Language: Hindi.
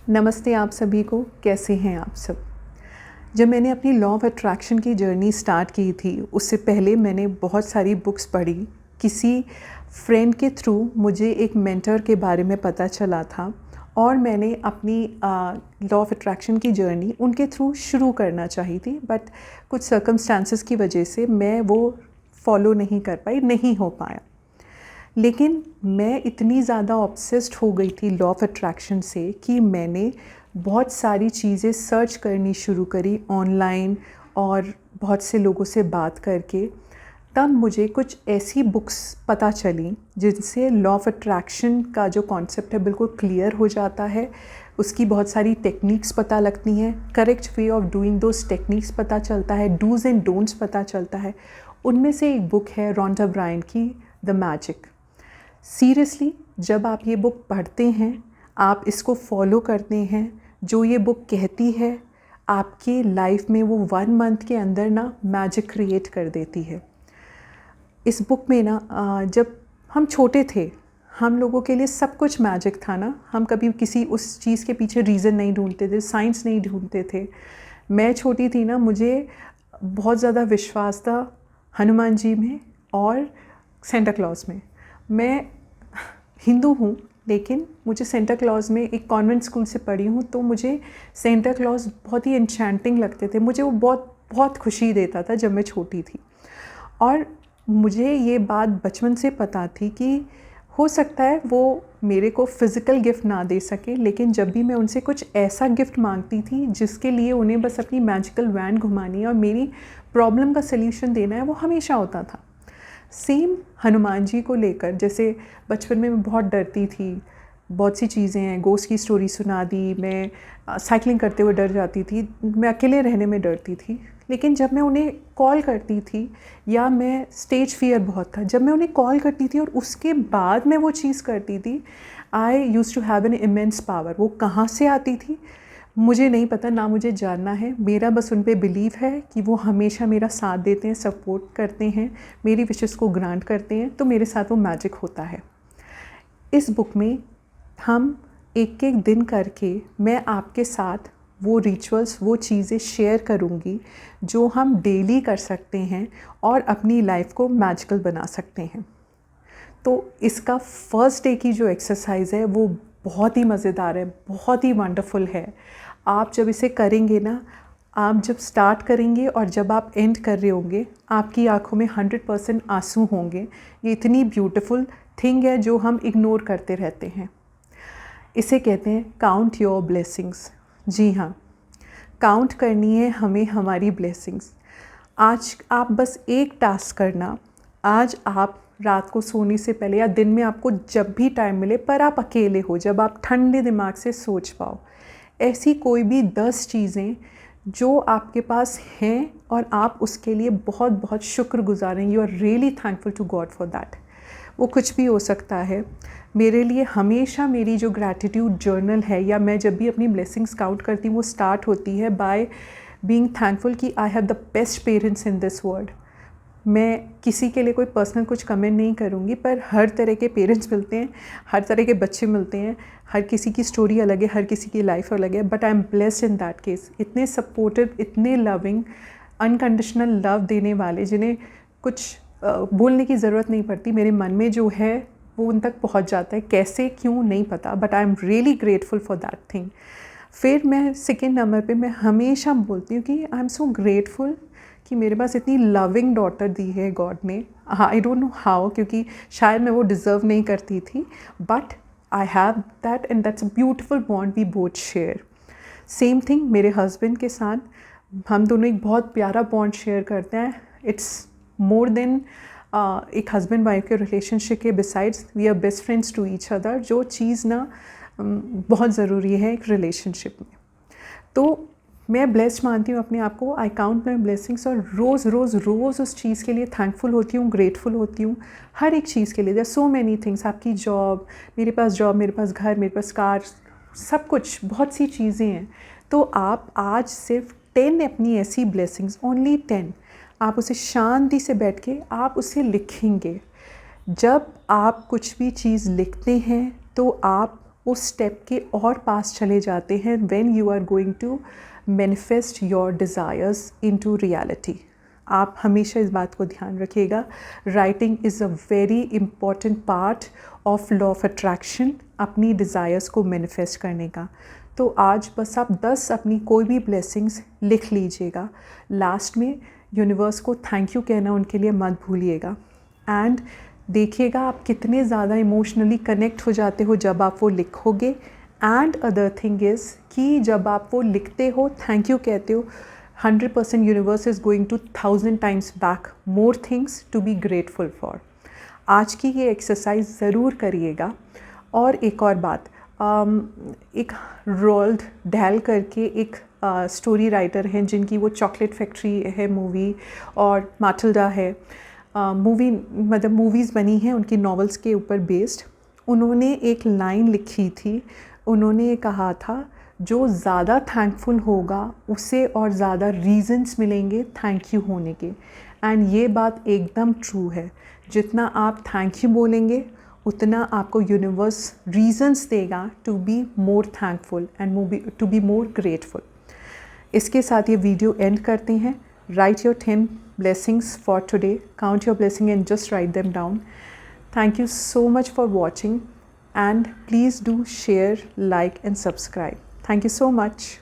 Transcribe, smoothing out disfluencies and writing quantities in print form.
नमस्ते आप सभी को, कैसे हैं आप सब। जब मैंने अपनी लॉ ऑफ अट्रैक्शन की जर्नी स्टार्ट की थी, उससे पहले मैंने बहुत सारी बुक्स पढ़ी। किसी फ्रेंड के थ्रू मुझे एक मेंटर के बारे में पता चला था और मैंने अपनी लॉ ऑफ अट्रैक्शन की जर्नी उनके थ्रू शुरू करना चाही थी, बट कुछ सर्कमस्टांसेस की वजह से मैं वो फॉलो नहीं कर पाई, नहीं हो पाया। लेकिन मैं इतनी ज़्यादा ऑब्सेस्ड हो गई थी लॉ ऑफ अट्रैक्शन से कि मैंने बहुत सारी चीज़ें सर्च करनी शुरू करी ऑनलाइन और बहुत से लोगों से बात करके। तब मुझे कुछ ऐसी बुक्स पता चली जिनसे लॉ ऑफ अट्रैक्शन का जो कॉन्सेप्ट है बिल्कुल क्लियर हो जाता है। उसकी बहुत सारी टेक्निक्स पता लगती हैं, correct way of doing those techniques पता चलता है, डूज़ एंड डोंट्स पता चलता है। उनमें से एक बुक है रोंडा ब्रायन की द मैजिक। सीरियसली, जब आप ये बुक पढ़ते हैं, आप इसको फॉलो करते हैं, जो ये बुक कहती है आपके लाइफ में वो 1 मंथ के अंदर ना मैजिक क्रिएट कर देती है। इस बुक में ना जब हम छोटे थे, हम लोगों के लिए सब कुछ मैजिक था ना। हम कभी किसी उस चीज़ के पीछे रीज़न नहीं ढूंढते थे, साइंस नहीं ढूंढते थे। मैं छोटी थी ना, मुझे बहुत ज़्यादा विश्वास था हनुमान जी में और सेंटा क्लॉज में। मैं हिंदू हूँ, लेकिन मुझे सेंटा क्लॉज में, एक कॉन्वेंट स्कूल से पढ़ी हूँ, तो मुझे सेंटा क्लॉज बहुत ही एन्चेंटिंग लगते थे। मुझे वो बहुत बहुत खुशी देता था जब मैं छोटी थी। और मुझे ये बात बचपन से पता थी कि हो सकता है वो मेरे को फ़िज़िकल गिफ्ट ना दे सके, लेकिन जब भी मैं उनसे कुछ ऐसा गिफ्ट मांगती थी जिसके लिए उन्हें बस अपनी मैजिकल वैन घुमानी है और मेरी प्रॉब्लम का सल्यूशन देना है, वो हमेशा होता था। सेम हनुमान जी को लेकर, जैसे बचपन में मैं बहुत डरती थी, बहुत सी चीज़ें हैं, गोस्ट की स्टोरी सुना दी, मैं साइकिलिंग करते हुए डर जाती थी, मैं अकेले रहने में डरती थी। लेकिन जब मैं उन्हें कॉल करती थी, या मैं स्टेज फियर बहुत था, जब मैं उन्हें कॉल करती थी और उसके बाद मैं वो चीज़ करती थी, I use to have an immense power. वो कहाँ से आती थी मुझे नहीं पता, ना मुझे जानना है। मेरा बस उन पे बिलीव है कि वो हमेशा मेरा साथ देते हैं, सपोर्ट करते हैं, मेरी विशेस को ग्रांट करते हैं, तो मेरे साथ वो मैजिक होता है। इस बुक में हम एक एक दिन करके मैं आपके साथ वो रिचुअल्स, वो चीज़ें शेयर करूँगी जो हम डेली कर सकते हैं और अपनी लाइफ को मैजिकल बना सकते हैं। तो इसका फर्स्ट डे की जो एक्सरसाइज़ है वो बहुत ही मज़ेदार है, बहुत ही वंडरफुल है। आप जब इसे करेंगे ना, आप जब स्टार्ट करेंगे और जब आप एंड कर रहे होंगे, आपकी आँखों में 100% आंसू होंगे। ये इतनी ब्यूटीफुल थिंग है जो हम इग्नोर करते रहते हैं। इसे कहते हैं काउंट योर ब्लेसिंग्स। जी हाँ, काउंट करनी है हमें हमारी ब्लेसिंग्स। आज आप बस एक टास्क करना, आज आप रात को सोने से पहले या दिन में आपको जब भी टाइम मिले, पर आप अकेले हो, जब आप ठंडे दिमाग से सोच पाओ, ऐसी कोई भी 10 चीज़ें जो आपके पास हैं और आप उसके लिए बहुत बहुत शुक्रगुज़ार हैं। You are really thankful to God for that. वो कुछ भी हो सकता है। मेरे लिए हमेशा मेरी जो ग्रैटिट्यूड जर्नल है, या मैं जब भी अपनी ब्लेसिंग्स काउंट करती हूँ, वो स्टार्ट होती है बाय बीइंग थैंकफुल कि I have the best parents in this world. मैं किसी के लिए कोई पर्सनल कुछ कमेंट नहीं करूँगी, पर हर तरह के पेरेंट्स मिलते हैं, हर तरह के बच्चे मिलते हैं, हर किसी की स्टोरी अलग है, हर किसी की लाइफ अलग है, but I am blessed in that case. इतने सपोर्टिव, इतने लविंग, अनकंडीशनल लव देने वाले, जिन्हें कुछ बोलने की ज़रूरत नहीं पड़ती। मेरे मन में जो है वो उन तक पहुंच जाता है, कैसे क्यों नहीं पता, but I am really grateful for that thing. फिर मैं सेकेंड नंबर पे मैं हमेशा बोलती हूँ कि आई एम सो ग्रेटफुल कि मेरे पास इतनी लविंग डॉटर दी है गॉड ने। आई डोंट नो हाउ, क्योंकि शायद मैं वो डिज़र्व नहीं करती थी, but I have that and that's a beautiful bond we both share. Same thing मेरे हस्बैंड के साथ, हम दोनों एक बहुत प्यारा बॉन्ड शेयर करते हैं। इट्स मोर देन एक हस्बैंड वाइफ के रिलेशनशिप के besides, we are best friends to each other, जो चीज़ ना बहुत ज़रूरी है एक रिलेशनशिप में। तो मैं ब्लेस्ड मानती हूँ अपने आप को। आई काउंट माई ब्लेसिंग्स और रोज़ रोज़ रोज़ उस चीज़ के लिए थैंकफुल होती हूँ, ग्रेटफुल होती हूँ, हर एक चीज़ के लिए। There so many things. आपकी जॉब, मेरे पास घर, मेरे पास कार, सब कुछ, बहुत सी चीज़ें हैं। तो आप आज सिर्फ 10 अपनी ऐसी ब्लेसिंग्स, ओनली 10, आप उसे शांति से बैठ के आप उसे लिखेंगे। जब आप कुछ भी चीज़ लिखते हैं तो आप उस स्टेप के और पास चले जाते हैं when you are going to manifest your desires into reality. आप हमेशा इस बात को ध्यान रखिएगा, writing is a very important part of law of attraction, अपनी डिज़ायर्स को मैनिफेस्ट करने का। तो आज बस आप 10 अपनी कोई भी ब्लेसिंग्स लिख लीजिएगा, लास्ट में यूनिवर्स को थैंक यू कहना उनके लिए मत भूलिएगा। एंड देखिएगा आप कितने ज़्यादा इमोशनली कनेक्ट हो जाते हो जब आप वो लिखोगे। एंड अदर थिंग इज़ कि जब आप वो लिखते हो, थैंक यू कहते हो, 100% universe is going to 1000 times back more things to be grateful for. आज की ये एक्सरसाइज ज़रूर करिएगा। और एक और बात, एक रोल्ड डैल करके एक स्टोरी राइटर हैं जिनकी वो चॉकलेट फैक्ट्री है मूवी, और माटिल्डा है मूवी, मतलब मूवीज़ बनी हैं उनकी नॉवेल्स के ऊपर बेस्ड। उन्होंने एक लाइन लिखी थी, उन्होंने कहा था जो ज़्यादा थैंकफुल होगा उसे और ज़्यादा रीज़न्स मिलेंगे थैंक यू होने के। एंड ये बात एकदम ट्रू है, जितना आप थैंक यू बोलेंगे उतना आपको यूनिवर्स रीज़न्स देगा to be more thankful and to be more grateful. इसके साथ ये वीडियो एंड करते हैं। Write your 10 blessings for today, count your blessing and just write them down. Thank you so much for watching, and please do share, like and subscribe. Thank you so much.